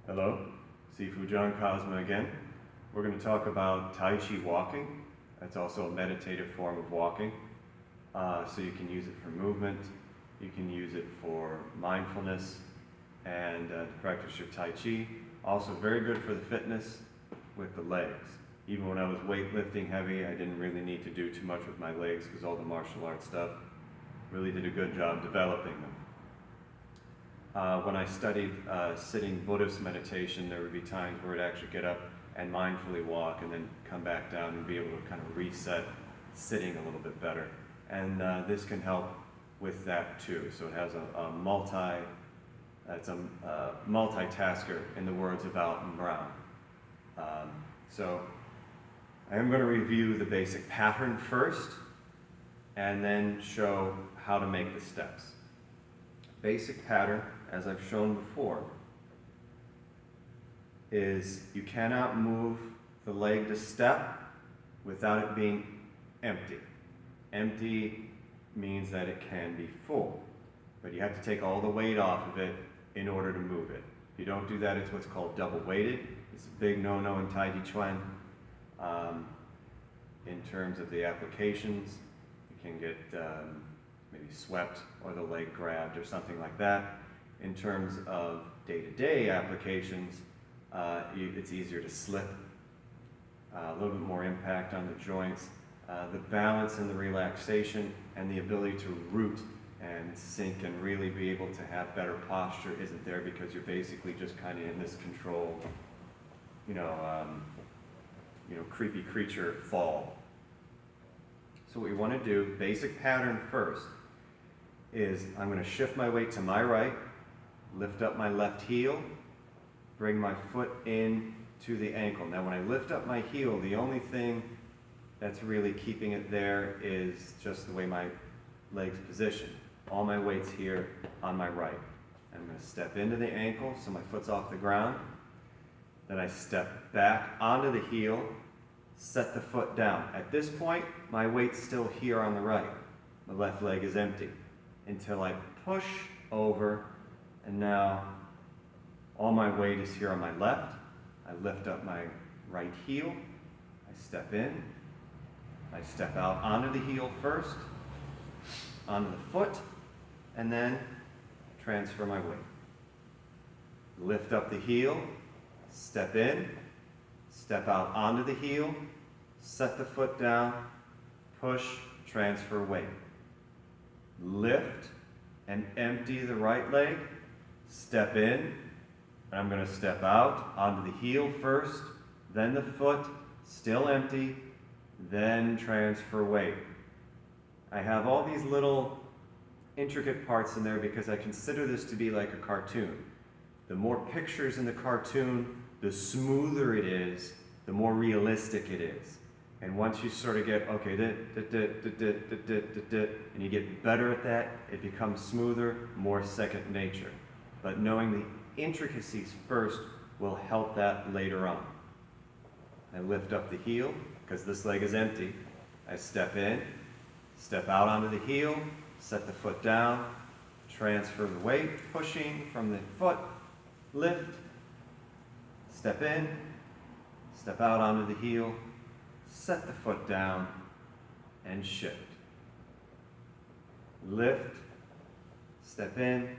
Hello, Sifu John Cosma again. We're going to talk about Taiji walking. That's also a meditative form of walking. So you can use it for movement, you can use it for mindfulness, and to practice your Tai Chi. Also very good for the fitness with the legs. Even when I was weightlifting heavy, I didn't really need to do too much with my legs because all the martial arts stuff really did a good job developing them. When I studied sitting Buddhist meditation, there would be times where I'd actually get up and mindfully walk and then come back down and be able to kind of reset sitting a little bit better. And this can help with that too. So it has it's a multitasker in the words of Alton Brown. So I am going to review the basic pattern first and then show how to make the steps. Basic pattern, as I've shown before, is you cannot move the leg to step without it being empty. Empty means that it can be full, but you have to take all the weight off of it in order to move it. If you don't do that, it's what's called double weighted. It's a big no-no in Taiji Chuan. In terms of the applications, you can get maybe swept or the leg grabbed or something like that. In terms of day-to-day applications, it's easier to slip, a little bit more impact on the joints. The balance and the relaxation and the ability to root and sink and really be able to have better posture isn't there because you're basically just kind of in this control, creepy creature fall. So what we want to do, basic pattern first, is I'm going to shift my weight to my right, lift up my left heel, bring my foot in to the ankle. Now when I lift up my heel, the only thing that's really keeping it there is just the way my leg's positioned. All my weight's here on my right. I'm going to step into the ankle so my foot's off the ground. Then I step back onto the heel, set the foot down. At this point, my weight's still here on the right. My left leg is empty until I push over, and now all my weight is here on my left. I lift up my right heel, I step in, I step out onto the heel first, onto the foot, and then transfer my weight. Lift up the heel, step in, step out onto the heel, set the foot down, push, transfer weight. Lift and empty the right leg, step in, and I'm going to step out onto the heel first, then the foot, still empty, then transfer weight. I have all these little intricate parts in there because I consider this to be like a cartoon. The more pictures in the cartoon, the smoother it is, the more realistic it is. And once you sort of get, okay, and you get better at that, it becomes smoother, more second nature. But knowing the intricacies first will help that later on. I lift up the heel, because this leg is empty. I step in, step out onto the heel, set the foot down, transfer the weight, pushing from the foot, lift, step in, step out onto the heel, set the foot down, and shift. Lift, step in,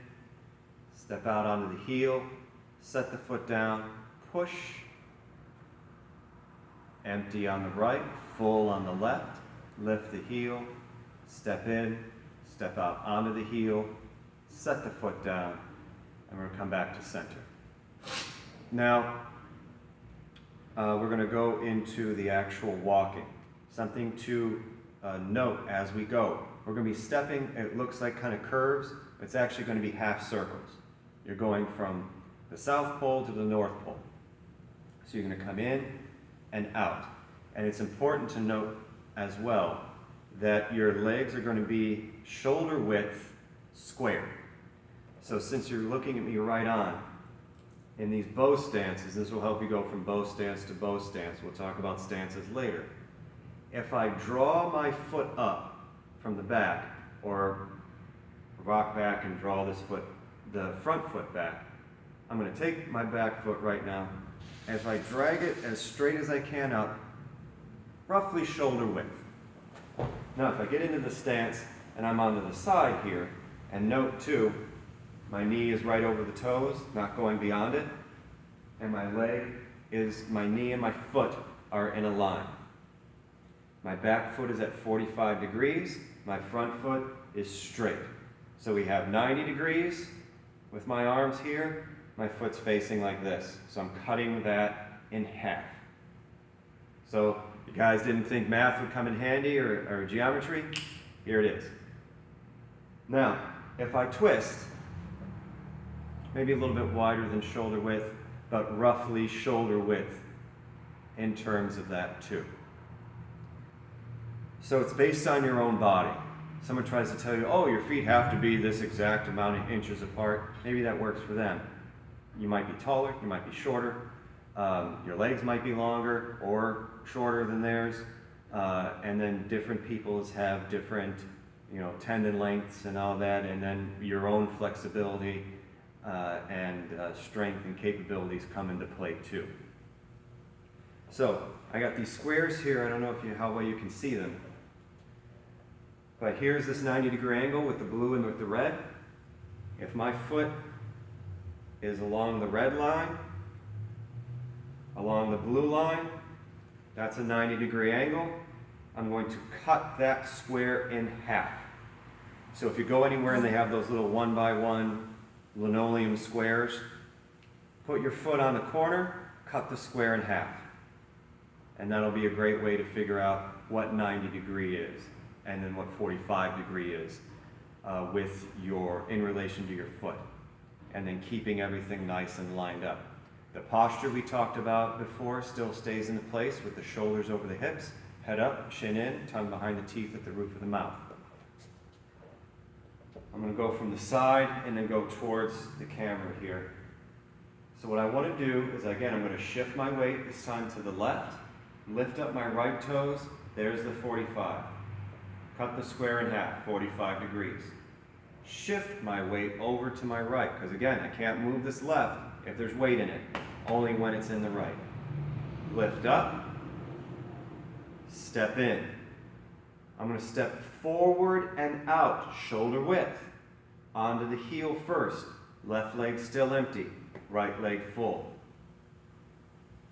step out onto the heel, set the foot down, push, empty on the right, full on the left, lift the heel, step in, step out onto the heel, set the foot down, and we're going to come back to center. Now, we're going to go into the actual walking. Something to note as we go. We're going to be stepping, it looks like kind of curves, but it's actually going to be half circles. You're going from the South Pole to the North Pole. So you're going to come in and out. And it's important to note as well that your legs are going to be shoulder width square. So since you're looking at me right on, in these bow stances, this will help you go from bow stance to bow stance. We'll talk about stances later. If I draw my foot up from the back, or rock back and draw this foot, the front foot back, I'm going to take my back foot right now. As I drag it as straight as I can up, roughly shoulder width. Now if I get into the stance and I'm onto the side here, and note too, my knee is right over the toes, not going beyond it, and my knee and my foot are in a line. My back foot is at 45 degrees, my front foot is straight. So we have 90 degrees with my arms here, my foot's facing like this. So I'm cutting that in half. So you guys didn't think math would come in handy or geometry? Here it is. Now, if I twist, maybe a little bit wider than shoulder width, but roughly shoulder width in terms of that too. So it's based on your own body. Someone tries to tell you, oh, your feet have to be this exact amount of inches apart. Maybe that works for them. You might be taller, you might be shorter, your legs might be longer or shorter than theirs, and then different peoples have different, tendon lengths and all that, and then your own flexibility and strength and capabilities come into play too. So I got these squares here. I don't know how well you can see them, but here's this 90-degree angle with the blue and with the red. If my foot is along the red line, along the blue line, that's a 90-degree angle. I'm going to cut that square in half. So if you go anywhere and they have those little 1x1 linoleum squares, put your foot on the corner, cut the square in half. And that'll be a great way to figure out what 90 degree is and then what 45 degree is in relation to your foot. And then keeping everything nice and lined up. The posture we talked about before still stays into place with the shoulders over the hips, head up, chin in, tongue behind the teeth at the roof of the mouth. I'm going to go from the side and then go towards the camera here. So what I want to do is, again, I'm going to shift my weight this time to the left, lift up my right toes, there's the 45. Cut the square in half, 45 degrees. Shift my weight over to my right, because again, I can't move this left if there's weight in it, only when it's in the right. Lift up, step in. I'm going to step forward and out, shoulder width, onto the heel first. Left leg still empty, right leg full.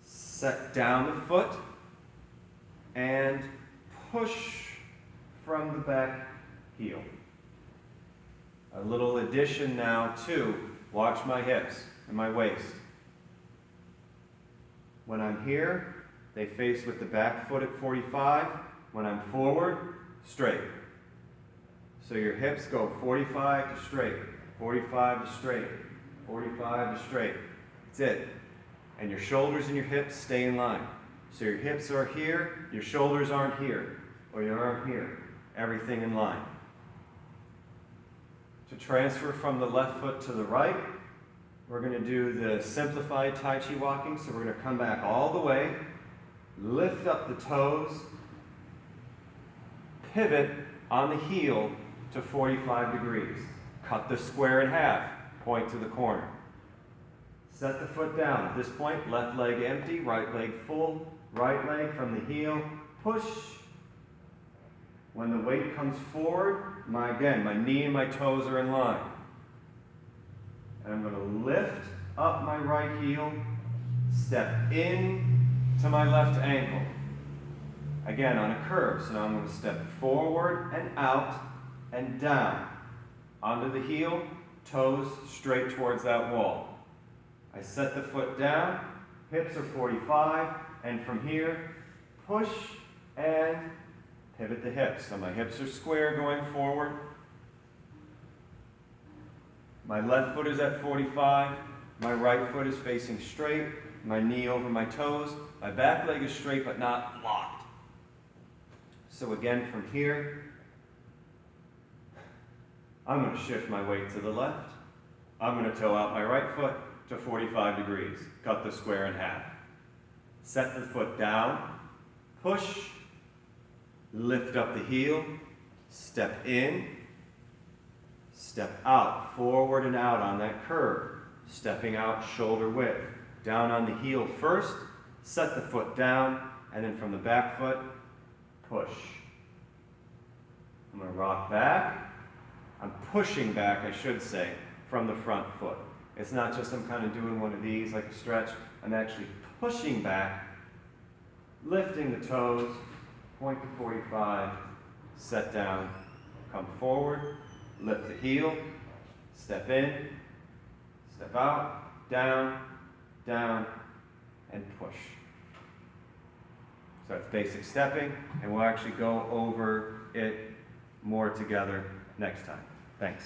Set down the foot and push from the back heel. A little addition now too, watch my hips and my waist. When I'm here, they face with the back foot at 45. When I'm forward, straight. So your hips go 45 to straight, 45 to straight, 45 to straight. That's it. And your shoulders and your hips stay in line. So your hips are here, your shoulders aren't here, or your arm here. Everything in line. To transfer from the left foot to the right, we're going to do the simplified Tai Chi walking. So we're going to come back all the way, lift up the toes, pivot on the heel to 45 degrees. Cut the square in half, point to the corner. Set the foot down. At this point, left leg empty, right leg full, right leg from the heel, push. When the weight comes forward, my knee and my toes are in line. And I'm going to lift up my right heel, step in to my left ankle. Again, on a curve. So now I'm going to step forward and out and down. Onto the heel, toes straight towards that wall. I set the foot down, hips are 45, and from here, push and pivot the hips. So my hips are square going forward. My left foot is at 45. My right foot is facing straight. My knee over my toes. My back leg is straight but not locked. So again, from here, I'm going to shift my weight to the left. I'm going to toe out my right foot to 45 degrees. Cut the square in half. Set the foot down. Push. Lift up the heel, step in, step out, forward and out on that curve. stepping out shoulder width. Down on the heel first, set the foot down, and then from the back foot, push. I'm going to rock back. I'm pushing back, I should say, from the front foot. It's not just I'm kind of doing one of these like a stretch. I'm actually pushing back, lifting the toes, point to 45, set down, come forward, lift the heel, step in, step out, down, down, and push. So that's basic stepping, and we'll actually go over it more together next time. Thanks.